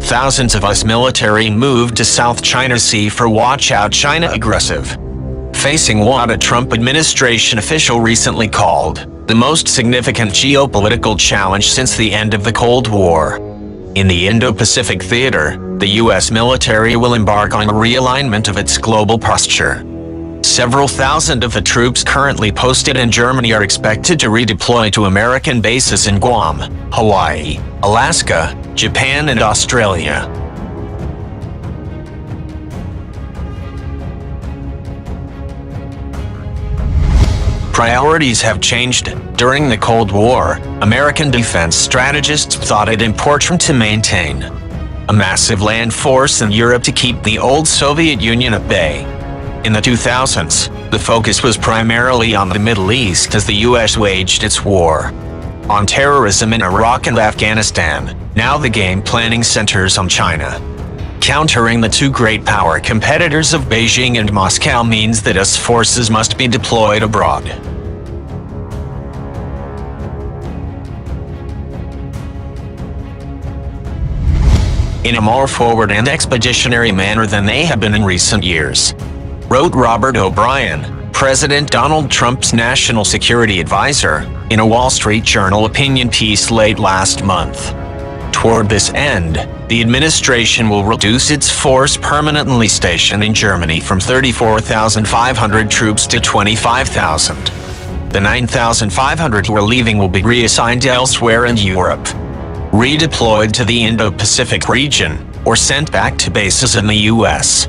thousands of US military moved to South China Sea for Watch Out China Aggressive, facing what a Trump administration official recently called the most significant geopolitical challenge since the end of the Cold War. In the Indo-Pacific theater, the U.S. military will embark on a realignment of its global posture. Several thousand of the troops currently posted in Germany are expected to redeploy to American bases in Guam, Hawaii, Alaska, Japan, and Australia. Priorities have changed. During the Cold War, American defense strategists thought it important to maintain a massive land force in Europe to keep the old Soviet Union at bay. In the 2000s, the focus was primarily on the Middle East as the U.S. waged its war on terrorism in Iraq and Afghanistan. Now the game planning centers on China. Countering the two great power competitors of Beijing and Moscow means that US forces must be deployed abroad. In a more forward and expeditionary manner than they have been in recent years, wrote Robert O'Brien, President Donald Trump's national security advisor, in a Wall Street Journal opinion piece late last month. Toward this end, the administration will reduce its force permanently stationed in Germany from 34,500 troops to 25,000. The 9,500 who are leaving will be reassigned elsewhere in Europe, redeployed to the Indo-Pacific region, or sent back to bases in the U.S.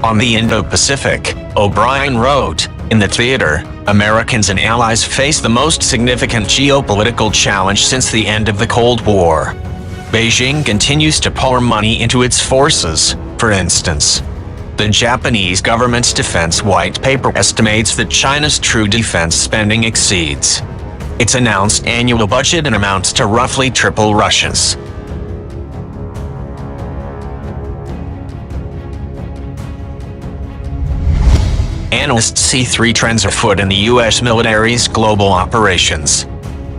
On the Indo-Pacific, O'Brien wrote, in the theater, Americans and allies face the most significant geopolitical challenge since the end of the Cold War. Beijing continues to pour money into its forces. For instance, the Japanese government's defense white paper estimates that China's true defense spending exceeds its announced annual budget and amounts to roughly triple Russia's. Analysts see three trends afoot in the U.S. military's global operations.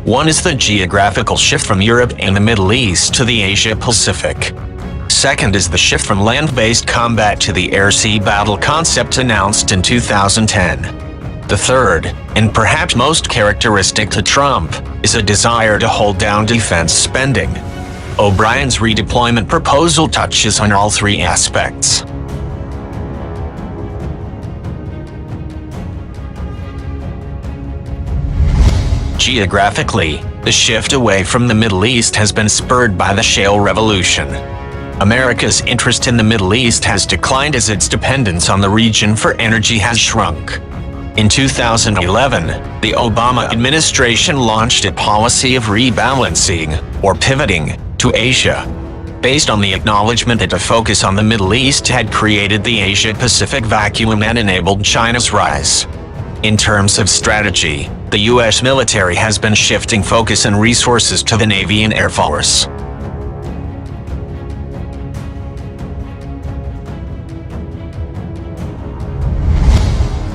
One is the geographical shift from Europe and the Middle East to the Asia-Pacific. Second is the shift from land-based combat to the air-sea battle concept announced in 2010. The third, and perhaps most characteristic to Trump, is a desire to hold down defense spending. O'Brien's redeployment proposal touches on all three aspects. Geographically, the shift away from the Middle East has been spurred by the shale revolution. America's interest in the Middle East has declined as its dependence on the region for energy has shrunk. In 2011, the Obama administration launched a policy of rebalancing, or pivoting, to Asia, based on the acknowledgement that a focus on the Middle East had created the Asia-Pacific vacuum and enabled China's rise. In terms of strategy, the U.S. military has been shifting focus and resources to the Navy and Air Force.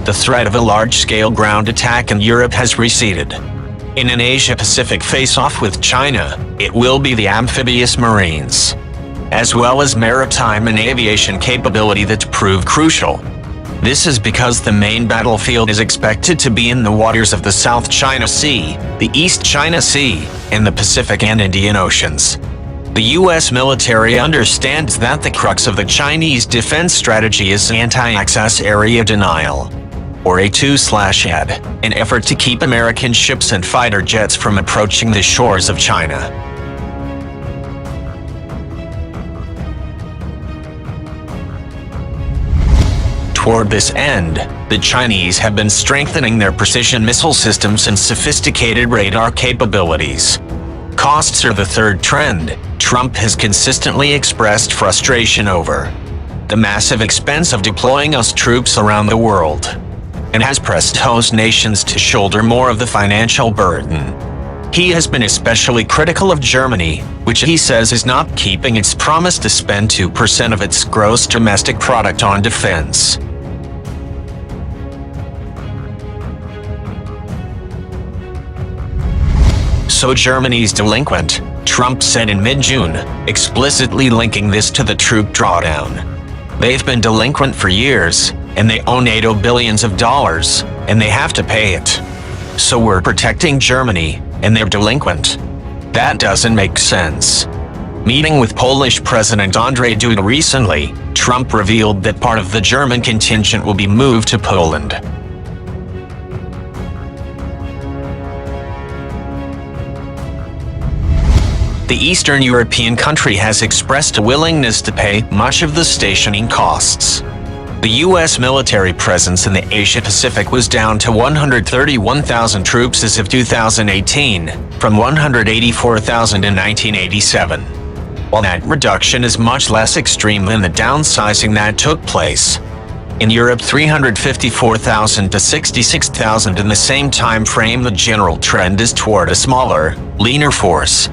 The threat of a large-scale ground attack in Europe has receded. In an Asia-Pacific face-off with China, it will be the amphibious Marines, as well as maritime and aviation capability that prove crucial. This is because the main battlefield is expected to be in the waters of the South China Sea, the East China Sea, and the Pacific and Indian Oceans. The U.S. military understands that the crux of the Chinese defense strategy is anti-access area denial, or A2/AD, an effort to keep American ships and fighter jets from approaching the shores of China. Toward this end, the Chinese have been strengthening their precision missile systems and sophisticated radar capabilities. Costs are the third trend. Trump has consistently expressed frustration over the massive expense of deploying US troops around the world, and has pressed host nations to shoulder more of the financial burden. He has been especially critical of Germany, which he says is not keeping its promise to spend 2% of its gross domestic product on defense. So Germany's delinquent, Trump said in mid-June, explicitly linking this to the troop drawdown. They've been delinquent for years, and they owe NATO billions of dollars, and they have to pay it. So we're protecting Germany, and they're delinquent. That doesn't make sense. Meeting with Polish President Andrzej Duda recently, Trump revealed that part of the German contingent will be moved to Poland. The Eastern European country has expressed a willingness to pay much of the stationing costs. The U.S. military presence in the Asia-Pacific was down to 131,000 troops as of 2018, from 184,000 in 1987. While that reduction is much less extreme than the downsizing that took place in Europe, 354,000 to 66,000 in the same time frame, the general trend is toward a smaller, leaner force.